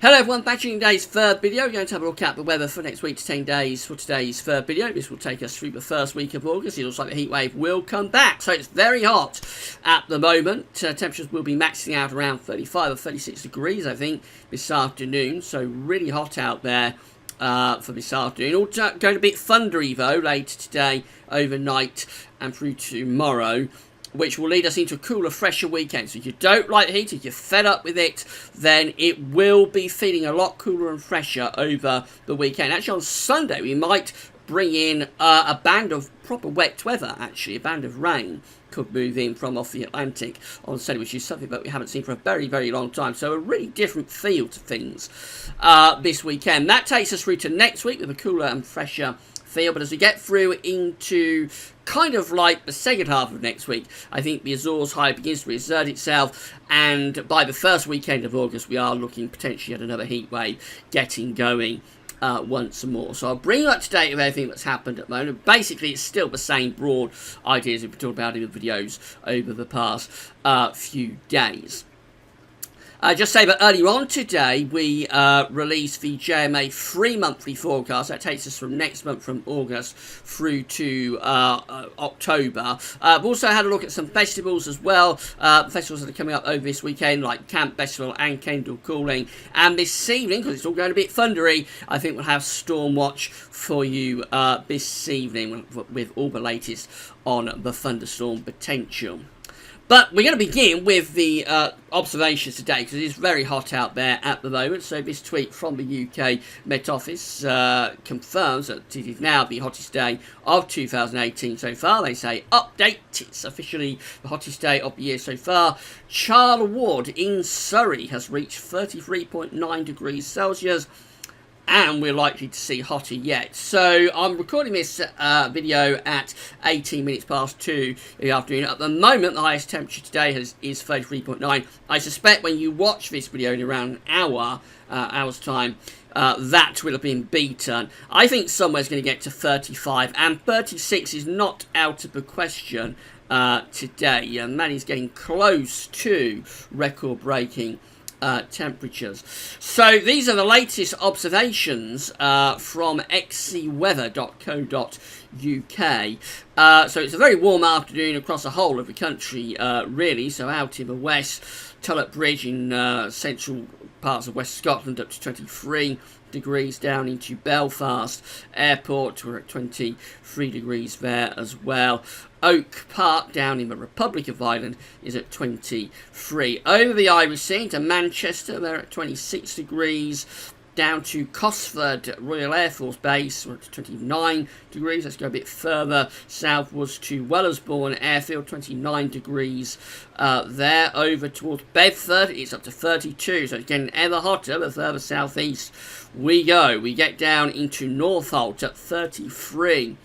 Hello everyone, back to today's third video. We're going to have a look at the weather for next week to 10 days for today's third video. This will take us through the first week of August. It looks like the heat wave will come back. So it's very hot at the moment. Temperatures will be maxing out around 35 or 36 degrees, I think, this afternoon. So really hot out there for this afternoon. All going to be thundery though later today, overnight and through tomorrow, which will lead us into a cooler, fresher weekend. So if you don't like the heat, if you're fed up with it, then it will be feeling a lot cooler and fresher over the weekend. Actually, on Sunday, we might bring in a band of proper wet weather, actually. A band of rain could move in from off the Atlantic on Sunday, which is something that we haven't seen for a very, very long time. So a really different feel to things this weekend. That takes us through to next week with a cooler and fresher feel. But as we get through into kind of like the second half of next week, I think the Azores high begins to reassert itself, and by the first weekend of August we are looking potentially at another heat wave getting going once more. So I'll bring you up to date with everything that's happened at the moment. Basically it's still the same broad ideas we've been talking about in the videos over the past few days. Just say that earlier on today we released the JMA 3-monthly forecast. That takes us from next month, from August through to October. We've also had a look at some festivals as well. Festivals that are coming up over this weekend, like Camp Festival and Kendal Cooling. And this evening, because it's all going a bit thundery, I think we'll have Storm Watch for you this evening with all the latest on the thunderstorm potential. But we're going to begin with the observations today, because it is very hot out there at the moment. So this tweet from the UK Met Office confirms that it is now the hottest day of 2018 so far. They say, update, it's officially the hottest day of the year so far. Charlwood in Surrey has reached 33.9 degrees Celsius. And we're likely to see hotter yet. So I'm recording this video at 18 minutes past 2 in the afternoon. At the moment, the highest temperature today is 33.9. I suspect when you watch this video in around an hour's time, that will have been beaten. I think somewhere's going to get to 35, and 36 is not out of the question today. And that is getting close to record-breaking temperatures. So these are the latest observations from xcweather.co.uk. So it's a very warm afternoon across the whole of the country, really. So out in the west, Tulloch Bridge in central parts of West Scotland up to 23 degrees, down into Belfast Airport, we're at 23 degrees there as well. Oak Park down in the Republic of Ireland is at 23. Over the Irish Sea to Manchester, they're at 26 degrees. Down to Cosford Royal Air Force Base, we're at 29 degrees. Let's go a bit further southwards to Wellersbourne Airfield, 29 degrees there. Over towards Bedford, it's up to 32. So it's getting ever hotter the further southeast we go. We get down into Northolt at 33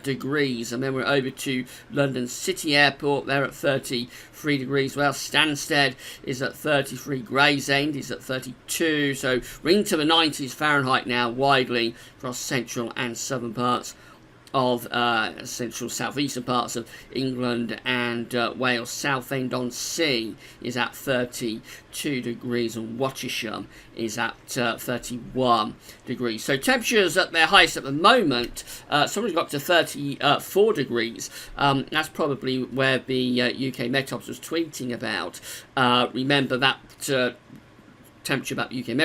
degrees, and then we're over to London City Airport. They're at 33 degrees. Well, Stansted is at 33. Gravesend is at 32. So we're into the 90s Fahrenheit now, widely across central and southern parts of central southeastern parts of England and Wales. Southend-on-Sea is at 32 degrees, and Watchisham is at 31 degrees. So temperatures at their highest at the moment, someone's got to 34 degrees. That's probably where the UK Met Office was tweeting about. Remember that temperature that the UK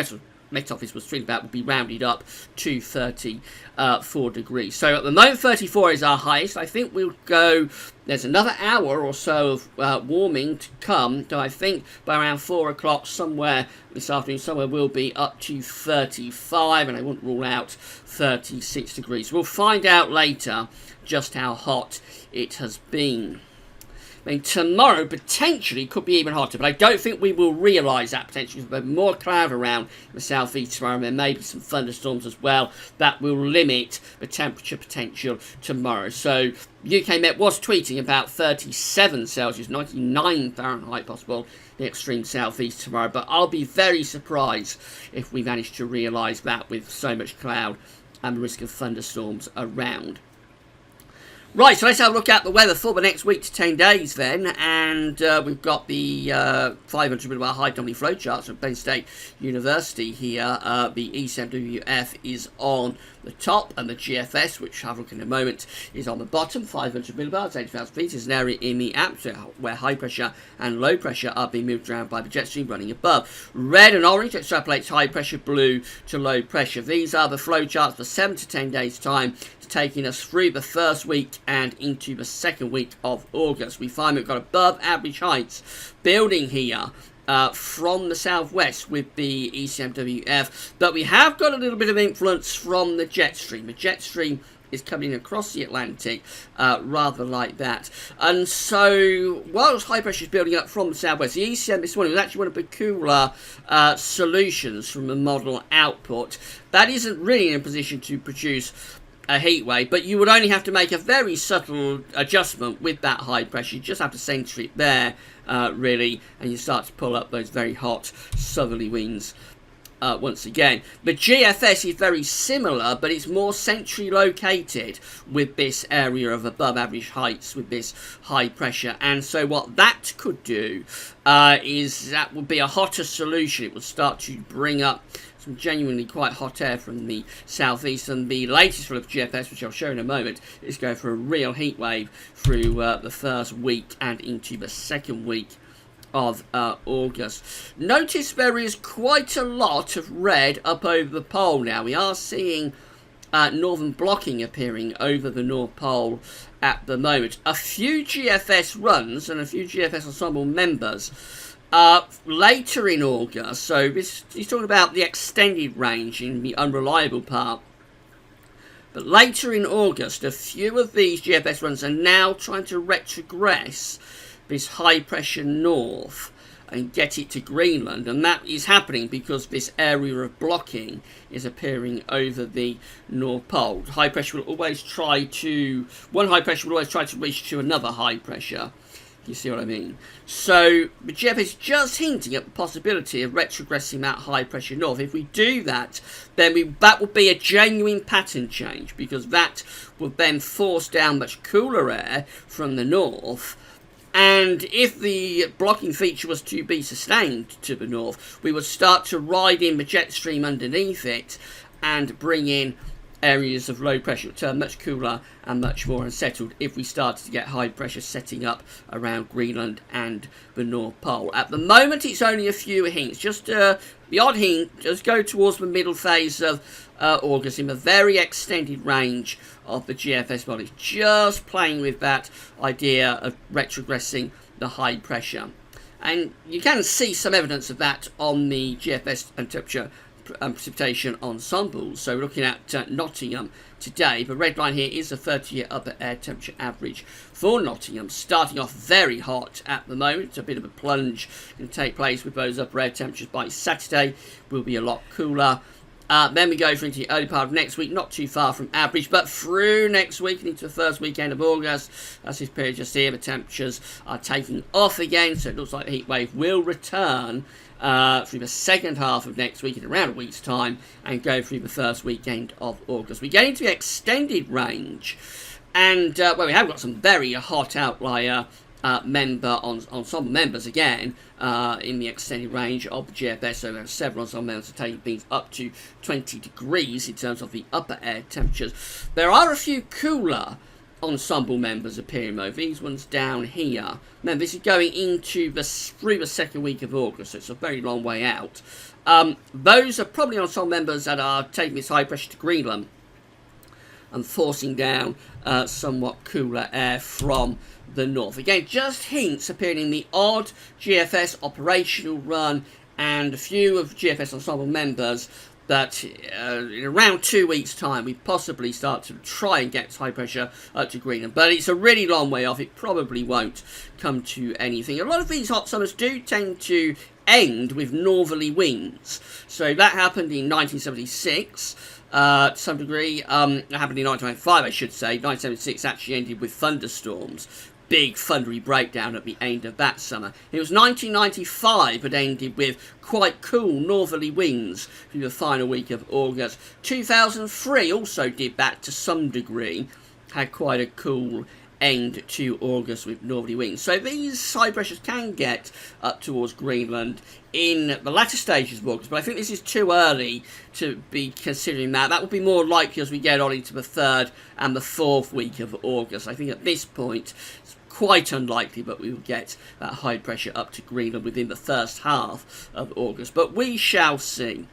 Met Office was tweeting about would be rounded up to 34 degrees. So at the moment 34 is our highest. I think we'll go, there's another hour or so of warming to come. So I think by around 4 o'clock somewhere this afternoon, somewhere will be up to 35, and I wouldn't rule out 36 degrees. We'll find out later just how hot it has been. I mean, tomorrow potentially could be even hotter, but I don't think we will realise that potentially. There'll be more cloud around the southeast tomorrow, and there may be some thunderstorms as well that will limit the temperature potential tomorrow. So UK Met was tweeting about 37 Celsius, 99 Fahrenheit possible, the extreme southeast tomorrow, but I'll be very surprised if we manage to realise that with so much cloud and the risk of thunderstorms around. Right, so let's have a look at the weather for the next week to 10 days then. And we've got the 500 millibar high anomaly flow charts from Penn State University here. The ECMWF is on the top, and the GFS, which I'll have a look in a moment, is on the bottom. 500 millibars, 80,000 feet, is an area in the atmosphere where high pressure and low pressure are being moved around by the jet stream running above. Red and orange extrapolates high pressure, blue to low pressure. These are the flow charts for 7 to 10 days time, taking us through the first week and into the second week of August. We find we've got above average heights building here from the southwest with the ECMWF, but we have got a little bit of influence from the jet stream. The jet stream is coming across the Atlantic rather like that. And so, whilst high pressure is building up from the southwest, the ECM this morning was actually one of the cooler solutions from the model output. That isn't really in a position to produce a heat wave, but you would only have to make a very subtle adjustment with that high pressure. You just have to center it there, really, and you start to pull up those very hot southerly winds once again. The GFS is very similar, but it's more centrally located with this area of above average heights with this high pressure. And so what that could do is that would be a hotter solution. It would start to bring up some genuinely quite hot air from the southeast, and the latest for the GFS, which I'll show in a moment, is going for a real heat wave through the first week and into the second week of August. Notice there is quite a lot of red up over the pole now. We are seeing northern blocking appearing over the North Pole at the moment. A few GFS runs and a few GFS ensemble members later in August, so this, he's talking about the extended range in the unreliable part. But later in August, a few of these GFS runs are now trying to retrogress this high pressure north and get it to Greenland, and that is happening because this area of blocking is appearing over the North Pole. High pressure will always try to, one high pressure will always try to reach to another high pressure. You see what I mean? So the GFS is just hinting at the possibility of retrogressing that high pressure north. If we do that, then that will be a genuine pattern change, because that will then force down much cooler air from the north. And if the blocking feature was to be sustained to the north, we would start to ride in the jet stream underneath it and bring in areas of low pressure. It would turn much cooler and much more unsettled if we started to get high pressure setting up around Greenland and the North Pole. At the moment, it's only a few hints, just the odd hint, just go towards the middle phase of August in the very extended range of the GFS model. It's just playing with that idea of retrogressing the high pressure. And you can see some evidence of that on the GFS and temperature precipitation ensembles. So we're looking at Nottingham today. The red line here is the 30-year upper air temperature average for Nottingham, starting off very hot at the moment. A bit of a plunge can take place with those upper air temperatures. By Saturday will be a lot cooler. Then we go into the early part of next week, not too far from average, but through next week and into the first weekend of August, that's this period just here, the temperatures are taking off again, so it looks like the heat wave will return through the second half of next week in around a week's time and go through the first weekend of August. We get into the extended range, and well, we have got some very hot outlier ensemble members again in the extended range of the GFS. So there are several ensemble members taking things up to 20 degrees in terms of the upper air temperatures. There are a few cooler ensemble members appearing though. These ones down here. Now this is going into through the second week of August, so it's a very long way out. Those are probably ensemble members that are taking this high pressure to Greenland and forcing down somewhat cooler air from the north. Again, just hints appearing in the odd GFS operational run and a few of GFS ensemble members that in around 2 weeks' time we possibly start to try and get high pressure up to Greenland. But it's a really long way off. It probably won't come to anything. A lot of these hot summers do tend to end with northerly winds. So that happened in 1976. To some degree, it happened in 1995, I should say. 1976 actually ended with thunderstorms. Big thundery breakdown at the end of that summer. It was 1995 that ended with quite cool northerly winds through the final week of August. 2003 also did that to some degree. had quite a cool end to August with northerly winds. So these high pressures can get up towards Greenland in the latter stages of August, but I think this is too early to be considering that. That will be more likely as we get on into the 3rd and the 4th week of August. I think at this point it's quite unlikely that we will get that high pressure up to Greenland within the first half of August, but we shall see.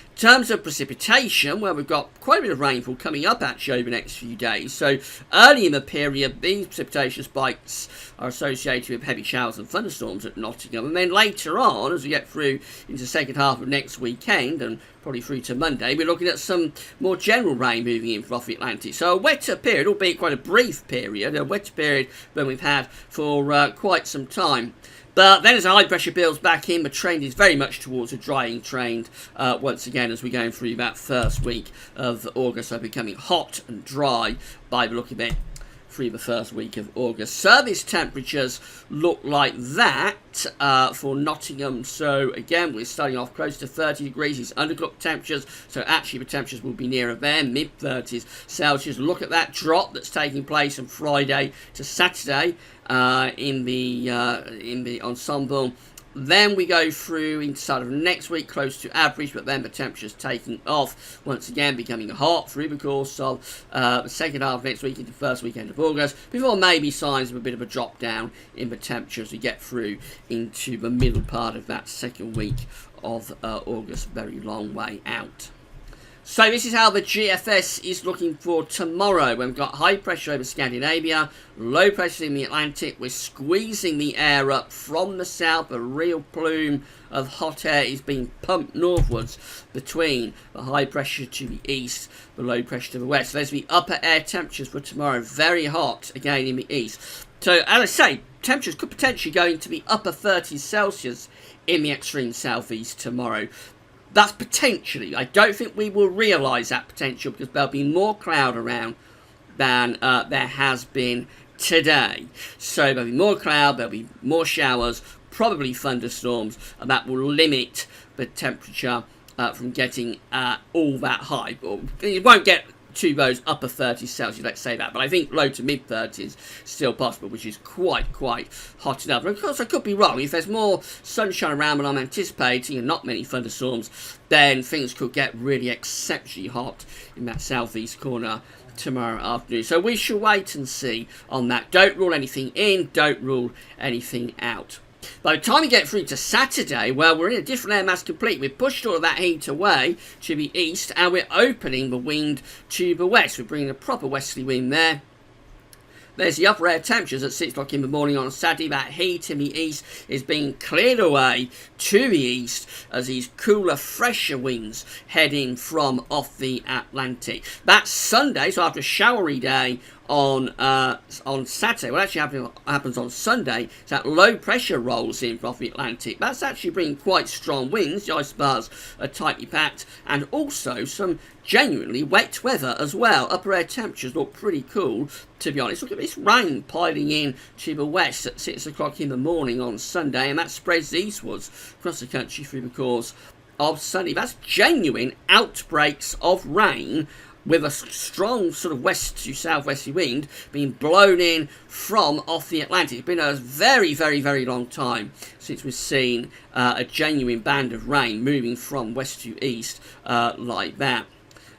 In terms of precipitation, well, we've got quite a bit of rainfall coming up actually over the next few days. So early in the period, these precipitation spikes are associated with heavy showers and thunderstorms at Nottingham. And then later on, as we get through into the second half of next weekend and probably through to Monday, we're looking at some more general rain moving in from off the Atlantic. So a wetter period, albeit quite a brief period, a wetter period than we've had for quite some time. But then as the high pressure builds back in, the trend is very much towards a drying trend once again as we're going through that first week of August. So becoming hot and dry by the look of it through the first week of August. Service temperatures look like that for Nottingham. So again, we're starting off close to 30 degrees. It's underclock temperatures, so actually the temperatures will be nearer there, mid-30s Celsius. Look at that drop that's taking place from Friday to Saturday in the ensemble. Then we go through into start of next week close to average, but then the temperatures taking off once again, becoming hot through the course of the second half of next week into the first weekend of August, before maybe signs of a bit of a drop down in the temperature as we get through into the middle part of that second week of August, very long way out. So this is how the GFS is looking for tomorrow. We've got high pressure over Scandinavia, low pressure in the Atlantic. We're squeezing the air up from the south. A real plume of hot air is being pumped northwards between the high pressure to the east, the low pressure to the west. So there's the upper air temperatures for tomorrow. Very hot again in the east. So as I say, temperatures could potentially go into the upper 30s Celsius in the extreme southeast tomorrow. That's potentially. I don't think we will realise that potential because there'll be more cloud around than there has been today. So there'll be more cloud, there'll be more showers, probably thunderstorms, and that will limit the temperature from getting all that high. It won't get to those upper 30s Celsius, let's say that, but I think low to mid 30s still possible, which is quite hot enough. And of course I could be wrong. If there's more sunshine around than I'm anticipating and not many thunderstorms, then things could get really exceptionally hot in that southeast corner tomorrow afternoon. So we shall wait and see on that. Don't rule anything in, don't rule anything out. By the time we get through to Saturday, well, we're in a different air mass complete. We've pushed all of that heat away to the east and we're opening the wind to the west. We're bringing a proper westerly wind there. There's the upper air temperatures at 6 o'clock in the morning on Saturday. That heat in the east is being cleared away to the east as these cooler, fresher winds head in from off the Atlantic. That's Sunday, so after a showery day on Saturday, what actually happens on Sunday is that low pressure rolls in from off the Atlantic. That's actually bringing quite strong winds. The isobars are tightly packed and also some genuinely wet weather as well. Upper air temperatures look pretty cool, to be honest. Look at this rain piling in to the west at 6 o'clock in the morning on Sunday, and that spreads eastwards across the country through the course of Sunday. That's genuine outbreaks of rain with a strong sort of west to southwesterly wind being blown in from off the Atlantic. It's been a very long time since we've seen a genuine band of rain moving from west to east like that.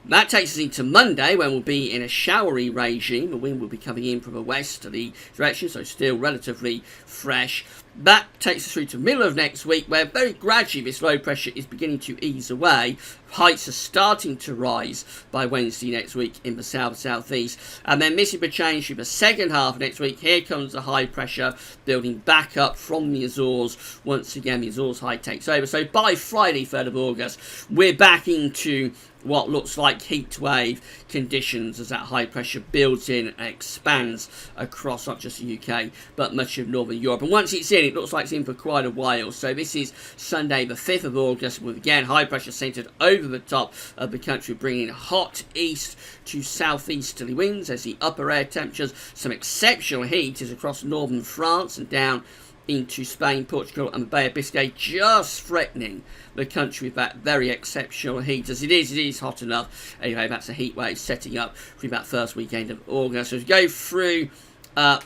That takes us into Monday, when we'll be in a showery regime. The wind will be coming in from a westerly direction, so still relatively fresh. That takes us through to the middle of next week, where very gradually this low pressure is beginning to ease away. Heights are starting to rise by Wednesday next week in the south-southeast. And then missing the change through the second half of next week. Here comes the high pressure building back up from the Azores. Once again, the Azores high takes over. So by Friday, 3rd of August, we're back into what looks like heat wave conditions as that high pressure builds in and expands across not just the UK but much of Northern Europe. And once it's in, it looks like it's in for quite a while. So this is Sunday the 5th of August with again high pressure centred over the top of the country, bringing hot east to southeasterly winds as the upper air temperatures. Some exceptional heat is across northern France and down into Spain, Portugal and the Bay of Biscay, just threatening the country with that very exceptional heat. As it is hot enough. Anyway, that's a heat wave setting up for about first weekend of August. So as we go through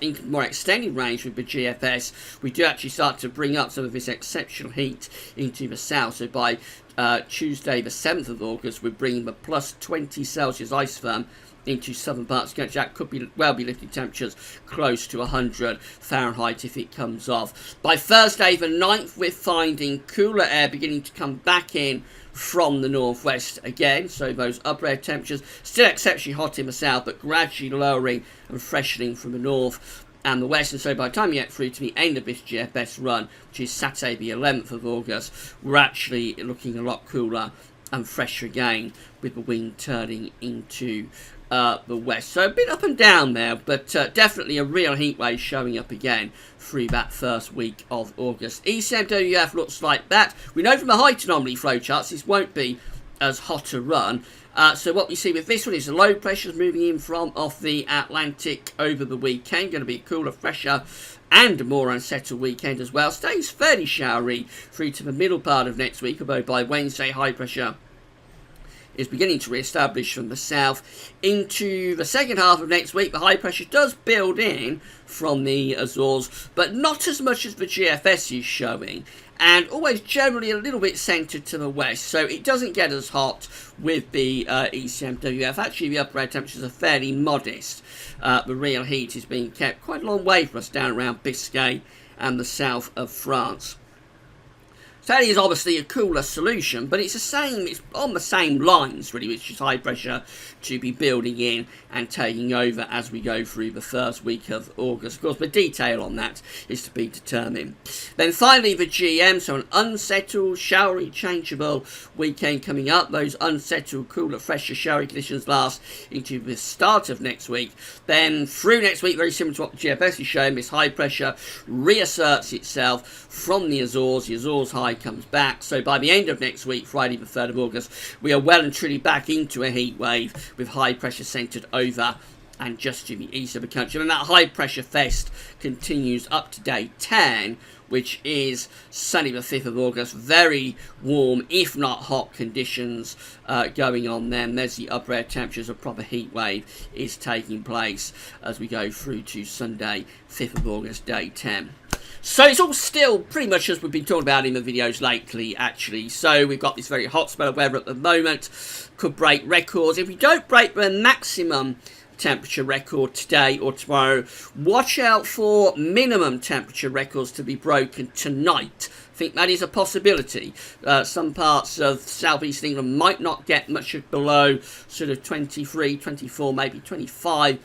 in more extended range with the GFS, we do actually start to bring up some of this exceptional heat into the south. So by Tuesday the 7th of August, we're bringing the plus 20 Celsius isotherm into southern parts of the country. That could be lifting temperatures close to 100 Fahrenheit if it comes off. By Thursday the 9th, we're finding cooler air beginning to come back in from the northwest again, so those upper air temperatures still exceptionally hot in the south, but gradually lowering and freshening from the north and the west. And so by the time you get through to the end of this GFS run, which is Saturday the 11th of August, we're actually looking a lot cooler and fresher again, with the wind turning into the west. So a bit up and down there, but definitely a real heat wave showing up again through that first week of August. ECMWF looks like that. We know from the height anomaly flowcharts this won't be as hot a run. So what we see with this one is the low pressures moving in from off the Atlantic over the weekend. Going to be a cooler, fresher and a more unsettled weekend as well. Stays fairly showery through to the middle part of next week, although by Wednesday high pressure is beginning to re-establish from the south. Into the second half of next week, the high pressure does build in from the Azores, but not as much as the GFS is showing, and always generally a little bit centred to the west, so it doesn't get as hot with the ECMWF. Actually, the upper air temperatures are fairly modest. The real heat is being kept quite a long way from us down around Biscay and the south of France. So that is obviously a cooler solution, but it's on the same lines really, which is high pressure to be building in and taking over as we go through the first week of August. Of course, the detail on that is to be determined. Then finally the GM, so an unsettled, showery, changeable weekend coming up. Those unsettled, cooler, fresher, showery conditions last into the start of next week. Then through next week, very similar to what the GFS is showing, this high pressure reasserts itself from the Azores. The Azores high comes back, so by the end of next week, Friday the 3rd of August, we are well and truly back into a heat wave with high pressure centred over and just to the east of the country. And that high pressure fest continues up to day 10, which is Sunday the 5th of August. Very warm, if not hot conditions going on then. There's the upper air temperatures. A proper heat wave is taking place as we go through to Sunday 5th of August, day 10. So it's all still pretty much as we've been talking about in the videos lately, actually. So we've got this very hot spell of weather at the moment. Could break records. If we don't break the maximum temperature record today or tomorrow, watch out for minimum temperature records to be broken tonight. I think that is a possibility. Some parts of southeast England might not get much below sort of 23, 24, maybe 25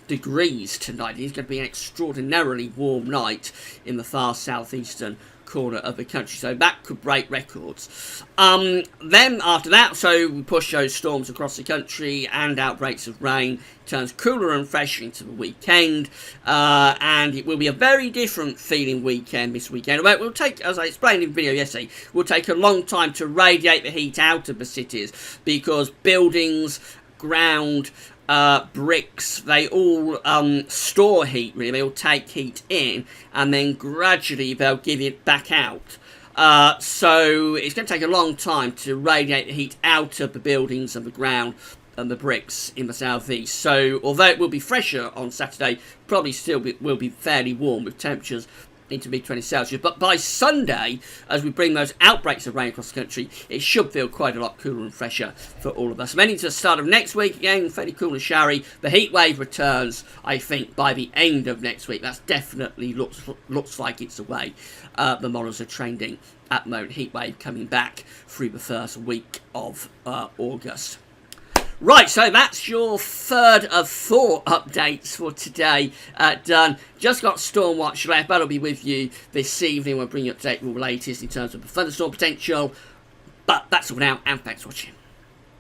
degrees tonight. It's going to be an extraordinarily warm night in the far southeastern corner of the country, so that could break records. Then after that, so we push those storms across the country and outbreaks of rain. Turns cooler and fresher into the weekend, and it will be a very different feeling weekend this weekend. Although it will take, as I explained in the video yesterday, will take a long time to radiate the heat out of the cities, because buildings, ground, bricks, they all store heat, really. They all take heat in and then gradually they'll give it back out. So it's going to take a long time to radiate the heat out of the buildings and the ground and the bricks in the southeast. So although it will be fresher on Saturday, probably still will be fairly warm with temperatures into mid-20 Celsius. But by Sunday, as we bring those outbreaks of rain across the country, it should feel quite a lot cooler and fresher for all of us. And then into the start of next week, again, fairly cool and showery. The heat wave returns, I think, by the end of next week. That's definitely looks like it's the way the models are trending at the moment. Heat wave coming back through the first week of August. Right, so that's your third of 4 updates for today done. Just got Stormwatch left. That'll be with you this evening. We'll bring you up to date with the latest in terms of the thunderstorm potential. But that's all now, and thanks for watching.